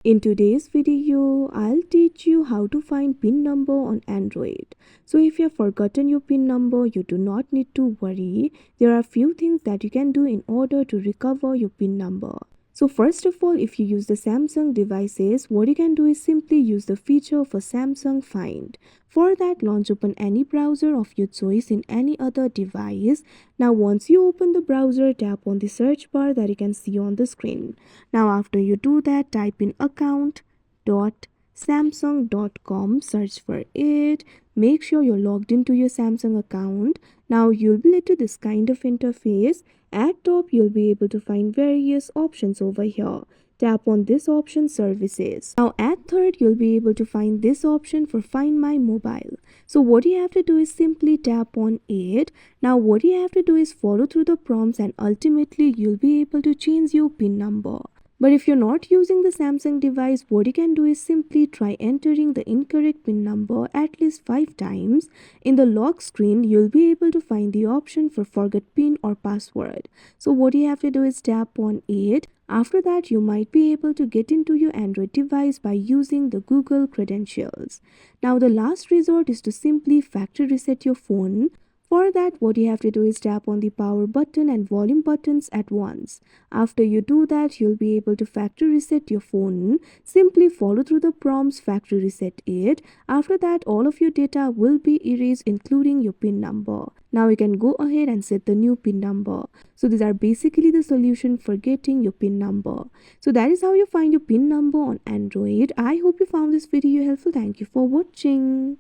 In today's video, I'll teach you how to find PIN number on Android. So if you have forgotten your PIN number, you do not need to worry. There are few things that you can do in order to recover your PIN number. So first of all, if you use the Samsung devices, what you can do is simply use the feature for Samsung Find. For that, launch open any browser of your choice in any other device. Now once you open the browser, tap on the search bar that you can see on the screen. Now after you do that, type in account.samsung.com, search for it. Make sure you're logged into your Samsung account. Now you'll be led to this kind of interface. At top, you'll be able to find various options over here. Tap on this option services. Now at third, you'll be able to find this option for Find My Mobile. So what you have to do is simply tap on it. Now what you have to do is follow through the prompts and ultimately you'll be able to change your PIN number. But if you're not using the Samsung device, what you can do is simply try entering the incorrect PIN number at least 5 times. In the lock screen, you'll be able to find the option for forget PIN or password. So what you have to do is tap on it. After that, you might be able to get into your Android device by using the Google credentials. Now the last resort is to simply factory reset your phone. For that, what you have to do is tap on the power button and volume buttons at once. After you do that, you'll be able to factory reset your phone. Simply follow through the prompts, factory reset it. After that, all of your data will be erased, including your PIN number. Now you can go ahead and set the new PIN number. So these are basically the solution for getting your PIN number. So that is how you find your PIN number on Android. I hope you found this video helpful. Thank you for watching.